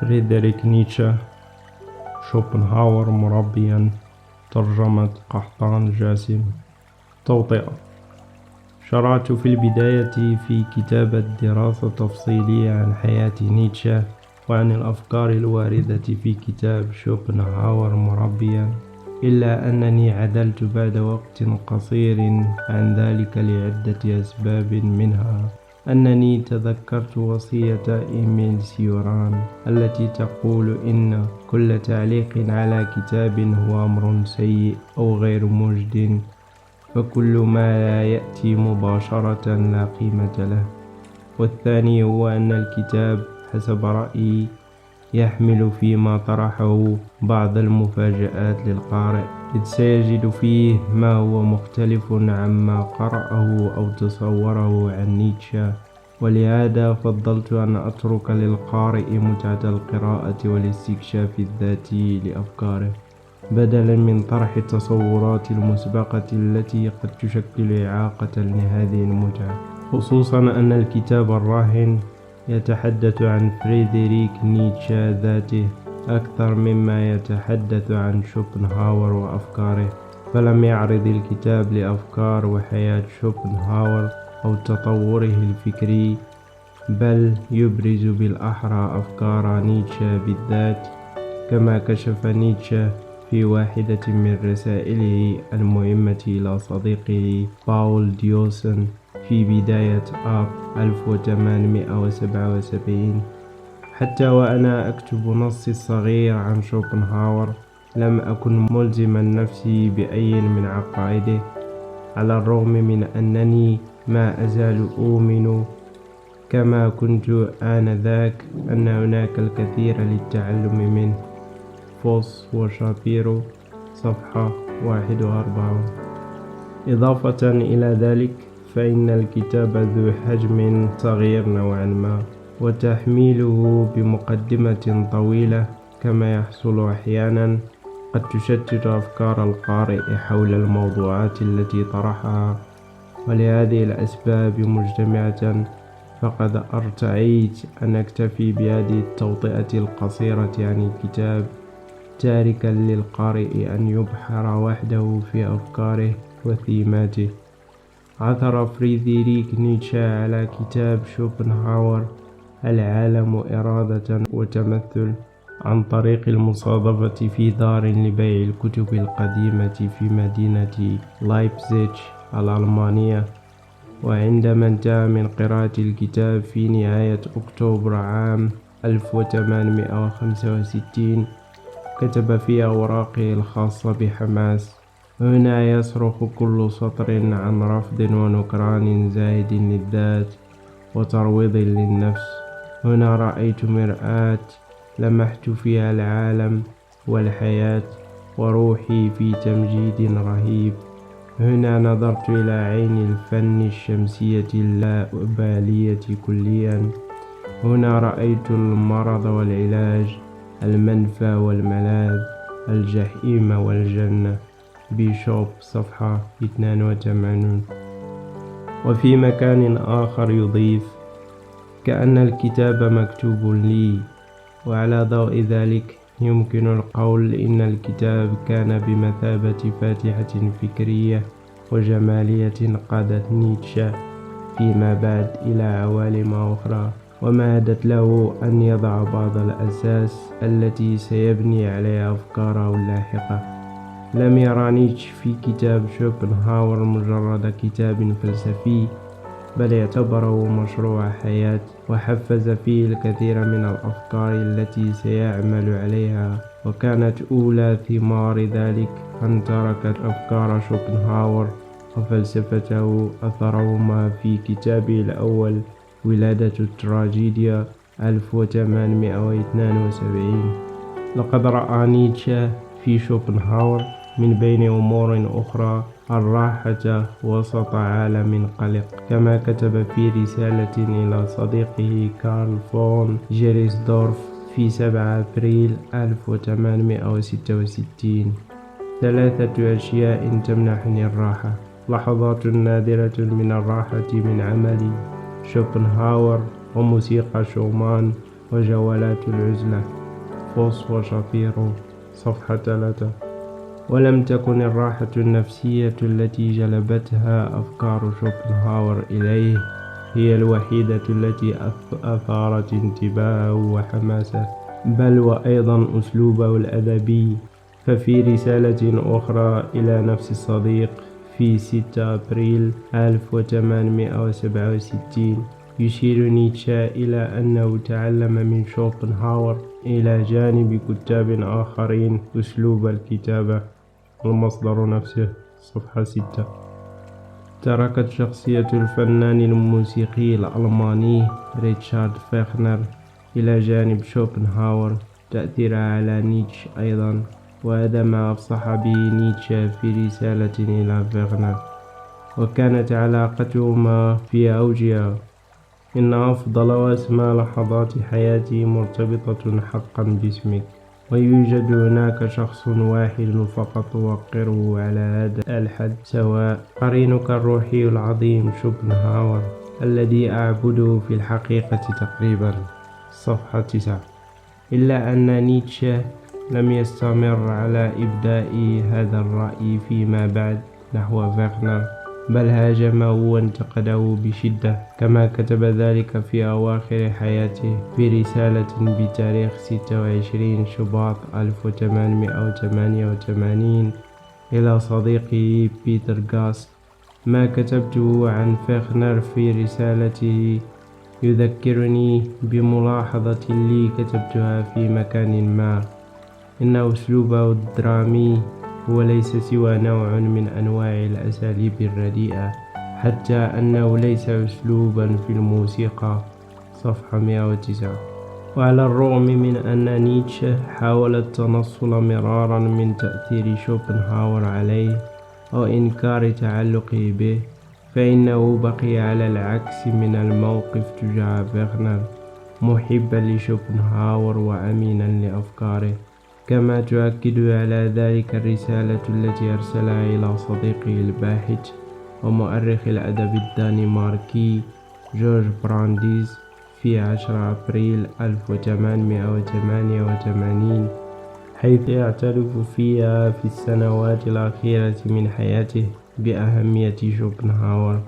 فريدريك نيتشه. شوبنهاور مربيا. ترجمة قحطان جاسم. توطئة. شرعت في البداية في كتابة دراسة تفصيلية عن حياة نيتشه وعن الأفكار الواردة في كتاب شوبنهاور مربيا، إلا أنني عدلت بعد وقت قصير عن ذلك لعدة أسباب، منها أنني تذكرت وصية إيميل سيوران التي تقول إن كل تعليق على كتاب هو أمر سيء أو غير مجد، فكل ما لا يأتي مباشرة لا قيمة له. والثاني هو أن الكتاب حسب رأيي يحمل فيما طرحه بعض المفاجآت للقارئ، إذ سيجد فيه ما هو مختلف عما قرأه أو تصوره عن نيتشه، ولهذا فضلت أن أترك للقارئ متعة القراءة والاستكشاف الذاتي لأفكاره، بدلا من طرح التصورات المسبقة التي قد تشكل إعاقة لهذه المتعة، خصوصا أن الكتاب الراهن يتحدث عن فريدريك نيتشه ذاته أكثر مما يتحدث عن شوبنهاور وأفكاره، فلم يعرض الكتاب لأفكار وحياة شوبنهاور أو تطوره الفكري، بل يبرز بالأحرى أفكار نيتشه بالذات، كما كشف نيتشه في واحدة من رسائله المهمة إلى صديقه باول ديوسن في بداية آب 1877. حتى وأنا أكتب نصي الصغير عن شوبنهاور لم أكن ملزما نفسي بأي من عقائده، على الرغم من أنني ما أزال أؤمن كما كنت آنذاك أن هناك الكثير للتعلم منه. فوس وشابيرو، صفحة 41. إضافة إلى ذلك فإن الكتاب ذو حجم صغير نوعا ما، وتحميله بمقدمة طويلة كما يحصل أحيانا قد تشتت أفكار القارئ حول الموضوعات التي طرحها، ولهذه الأسباب مجتمعة فقد أرتعيت أن أكتفي بهذه التوطئة القصيرة عن الكتاب، تاركا للقارئ أن يبحر وحده في أفكاره وثيماته. عثر فريدريك نيتشه على كتاب شوبنهاور العالم إرادة وتمثل عن طريق المصادفة في دار لبيع الكتب القديمة في مدينة لايبزيج الألمانية، وعندما انتهى من قراءة الكتاب في نهاية أكتوبر عام 1865 كتب في أوراقه الخاصة بحماس: هنا يصرخ كل سطر عن رفض ونكران زائد للذات وترويض للنفس. هنا رأيت مرآة لمحت فيها العالم والحياة وروحي في تمجيد رهيب. هنا نظرت إلى عين الفن الشمسية اللامبالية كليا. هنا رأيت المرض والعلاج، المنفى والملاذ، الجحيم والجنة. بيشوب، صفحة 82. وفي مكان آخر يضيف: كأن الكتاب مكتوب لي، وعلى ضوء ذلك يمكن القول إن الكتاب كان بمثابة فاتحة فكرية وجمالية قادت نيتشه فيما بعد إلى عوالم أخرى، ومهدت له أن يضع بعض الأساس التي سيبني عليها أفكاره اللاحقة. لم يرى نيتشه في كتاب شوبنهاور مجرد كتاب فلسفي، بل اعتبره مشروع حياة، وحفز فيه الكثير من الأفكار التي سيعمل عليها، وكانت أولى ثمار ذلك أن تركت أفكار شوبنهاور وفلسفته أثرهما في كتابه الأول ولادة التراجيديا 1872. لقد رأى نيتشه في شوبنهاور من بين أمور أخرى الراحة وسط عالم قلق، كما كتب في رسالة إلى صديقه كارل فون جيرسدورف في 7 أبريل 1866: 3 أشياء تمنحني الراحة، لحظات نادرة من الراحة من عملي شوبنهاور وموسيقى شومان وجولات العزلة. فوس وشابيرو، صفحة 3. ولم تكن الراحة النفسية التي جلبتها أفكار شوبنهاور إليه هي الوحيدة التي أثارت انتباهه وحماسه، بل وأيضا أسلوبه الأدبي. ففي رسالة أخرى إلى نفس الصديق في 6 أبريل 1867 يشير نيتشه إلى أنه تعلم من شوبنهاور إلى جانب كتاب آخرين أسلوب الكتابة. المصدر نفسه، صفحة 6. تركت شخصية الفنان الموسيقي الألماني ريتشارد فاغنر إلى جانب شوبنهاور تأثيرها على نيتشه أيضا، وهذا ما أفصح به نيتشه في رسالة إلى فاغنر. وكانت علاقتهما في أوجها. إن أفضل وأسمى لحظات حياتي مرتبطة حقا باسمك، ويوجد هناك شخص واحد فقط توقره على هذا الحد سواء، قرينك الروحي العظيم شوبنهاور الذي أعبده في الحقيقة تقريبا. صفحة 9. إلا أن نيتشه لم يستمر على إبداء هذا الرأي فيما بعد نحو فاغنر، بل هاجمه وانتقده بشدة، كما كتب ذلك في أواخر حياته في رسالة بتاريخ 26 شباط 1888 إلى صديقه بيتر غاست. ما كتبته عن فاغنر في رسالته يذكرني بملاحظة لي كتبتها في مكان ما، إن أسلوبه الدرامي هو ليس سوى نوع من أنواع الأساليب الرديئة، حتى أنه ليس أسلوبا في الموسيقى. صفحة 109. وعلى الرغم من أن نيتشه حاول التنصل مرارا من تأثير شوبنهاور عليه أو إنكار تعلقه به، فإنه بقي على العكس من الموقف تجاه فاغنر، محبا لشوبنهاور وأمينا لأفكاره، كما تؤكد على ذلك الرسالة التي أرسلها إلى صديقه الباحث ومؤرخ الأدب الدنماركي جورج برانديز في 10 أبريل 1888، حيث يعترف فيها في السنوات الأخيرة من حياته بأهمية شوبنهاور.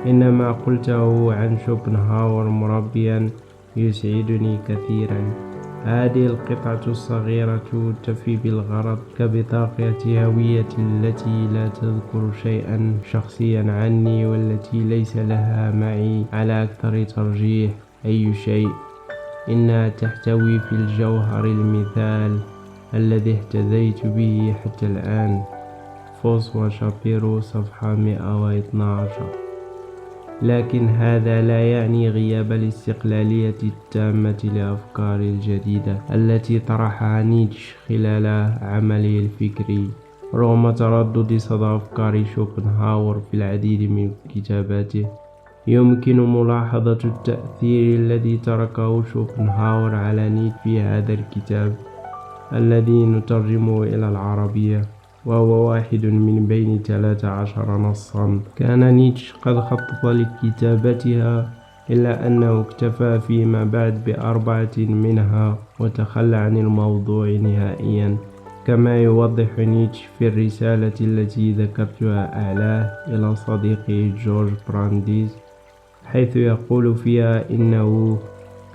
إن ما قلته عن شوبنهاور مربيا يسعدني كثيرا. هذه القطعة الصغيرة تفي بالغرض كبطاقة هويتي التي لا تذكر شيئا شخصيا عني، والتي ليس لها معي على أكثر ترجيح أي شيء. إنها تحتوي في الجوهر المثال الذي اهتديت به حتى الآن. فوس وشابيرو، صفحة 112. لكن هذا لا يعني غياب الاستقلالية التامة لأفكار الجديدة التي طرحها نيتشه خلال عمله الفكري. رغم تردد صدى أفكار شوبنهاور في العديد من كتاباته، يمكن ملاحظة التأثير الذي تركه شوبنهاور على نيتشه في هذا الكتاب الذي نترجمه إلى العربية، وهو واحد من بين 13 نصا كان نيتشه قد خطط لكتابتها، إلا أنه اكتفى فيما بعد ب4 منها وتخلى عن الموضوع نهائيا، كما يوضح نيتشه في الرسالة التي ذكرتها أعلاه إلى صديقه جورج برانديز، حيث يقول فيها إنه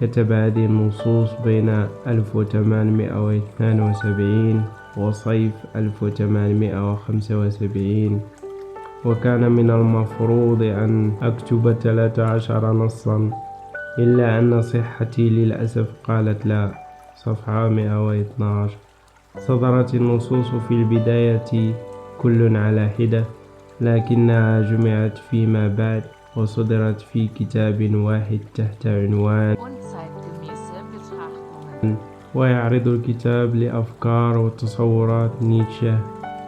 كتب هذه النصوص بين 1872 وصيف 1875، وكان من المفروض أن أكتب 13 نصا، إلا أن صحتي للأسف قالت لا. صفحة 112. صدرت النصوص في البداية كل على حدة، لكنها جمعت فيما بعد وصدرت في كتاب واحد تحت عنوان ويعرض الكتاب لأفكار وتصورات نيتشه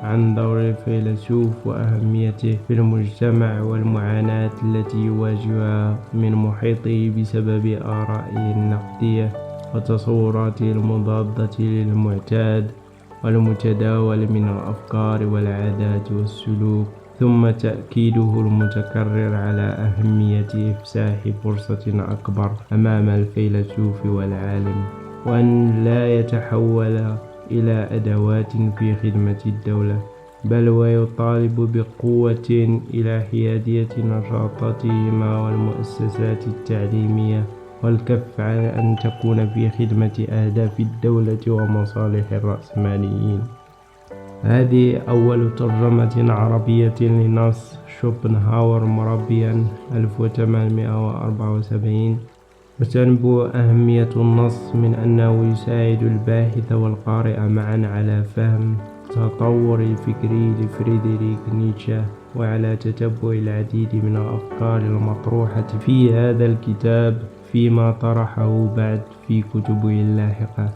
عن دور الفيلسوف وأهميته في المجتمع والمعاناة التي يواجهها من محيطه بسبب آرائه النقدية وتصوراته المضادة للمعتاد والمتداول من الأفكار والعادات والسلوك ثم تأكيده المتكرر على أهمية إفساح فرصة أكبر أمام الفيلسوف والعالم، وأن لا يتحول إلى أدوات في خدمة الدولة، بل ويطالب بقوة إلى حيادية نشاطاتهما والمؤسسات التعليمية، والكف عن أن تكون في خدمة أهداف الدولة ومصالح الرأسماليين. هذه أول ترجمة عربية لنص شوبنهاور مربيا 1874. وتنبو أهمية النص من أنه يساعد الباحث والقارئ معا على فهم التطور الفكري لفريدريك نيتشه، وعلى تتبع العديد من الأفكار المطروحة في هذا الكتاب فيما طرحه بعد في كتبه اللاحقة.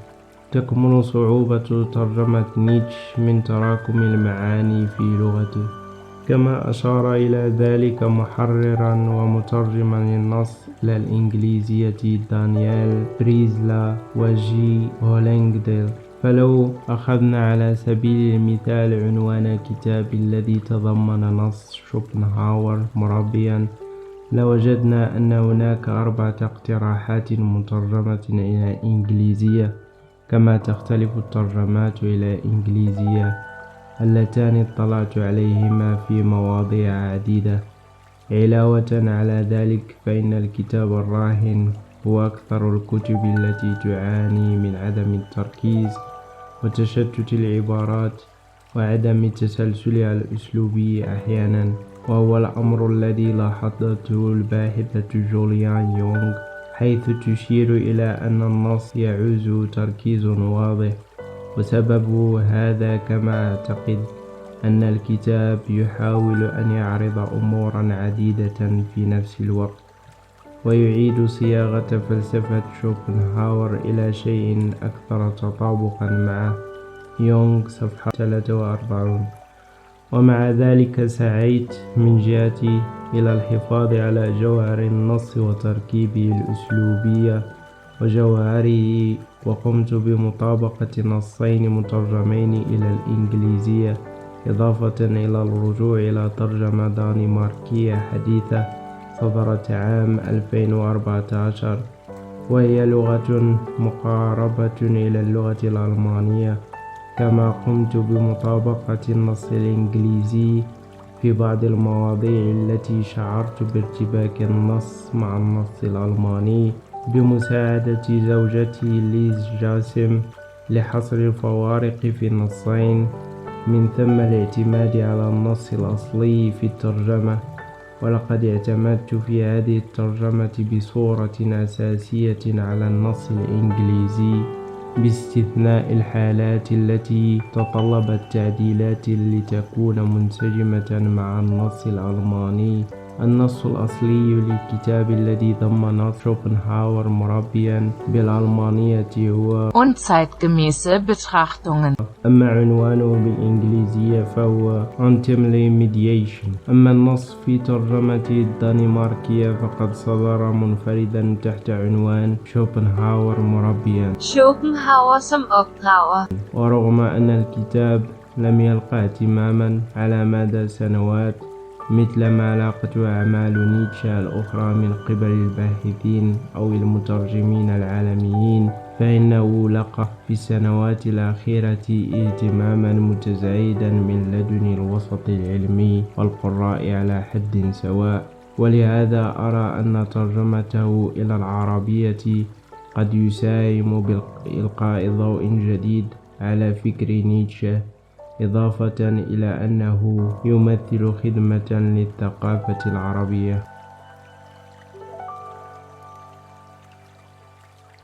تكمن صعوبة ترجمة نيتشه من تراكم المعاني في لغته، كما أشار إلى ذلك محررا ومترجما للنص إلى الإنجليزية دانيال بريزلا وجي هولينغديل. فلو أخذنا على سبيل المثال عنوان الكتاب الذي تضمن نص شوبنهاور مربيا، لوجدنا أن هناك 4 اقتراحات مترجمة إلى الإنجليزية، كما تختلف الترجمات إلى الإنجليزية اللتان اطلعت عليهما في مواضيع عديدة. علاوة على ذلك، فإن الكتاب الراهن هو أكثر الكتب التي تعاني من عدم التركيز وتشتت العبارات وعدم التسلسل الأسلوبي أحيانا، وهو الأمر الذي لاحظته الباحثة جوليان يونغ، حيث تشير إلى أن النص يعوزه تركيز واضح. وسبب هذا كما أعتقد أن الكتاب يحاول أن يعرض أمورا عديدة في نفس الوقت، ويعيد صياغة فلسفة شوبنهاور إلى شيء أكثر تطابقا معه. يونغ صفحة 43. ومع ذلك سعيت من جهتي إلى الحفاظ على جوهر النص وتركيبه الأسلوبي وجوهره، وقمت بمطابقة نصين مترجمين إلى الإنجليزية، إضافة إلى الرجوع إلى ترجمة دنماركية حديثة صدرت عام 2014، وهي لغة مقاربة إلى اللغة الألمانية. كما قمت بمطابقة النص الإنجليزي في بعض المواضيع التي شعرت بارتباك النص مع النص الألماني، بمساعدة زوجتي ليز جاسم لحصر الفوارق في النصين، من ثم الاعتماد على النص الأصلي في الترجمة. ولقد اعتمدت في هذه الترجمة بصورة أساسية على النص الإنجليزي، باستثناء الحالات التي تطلبت تعديلات لتكون منسجمة مع النص الألماني. النص الأصلي للكتاب الذي ضمن شوبنهاور مربيا بالألمانية هو Unzeitgemäße Betrachtungen. أما عنوانه بالإنجليزية فهو Untimely Mediation. أما النص في ترجمة الدنماركية فقد صدر منفردا تحت عنوان شوبنهاور مربيا. Schopenhauer som opdrager. ورغم أن الكتاب لم يلقى اهتماما على مدى سنوات مثل ما لاقته أعمال نيتشه الأخرى من قبل الباحثين أو المترجمين العالميين، فإنه لقى في السنوات الأخيرة اهتماما متزايدا من لدن الوسط العلمي والقراء على حد سواء. ولهذا أرى أن ترجمته إلى العربية قد يساهم بإلقاء ضوء جديد على فكر نيتشه، إضافة إلى أنه يمثل خدمة للثقافة العربية.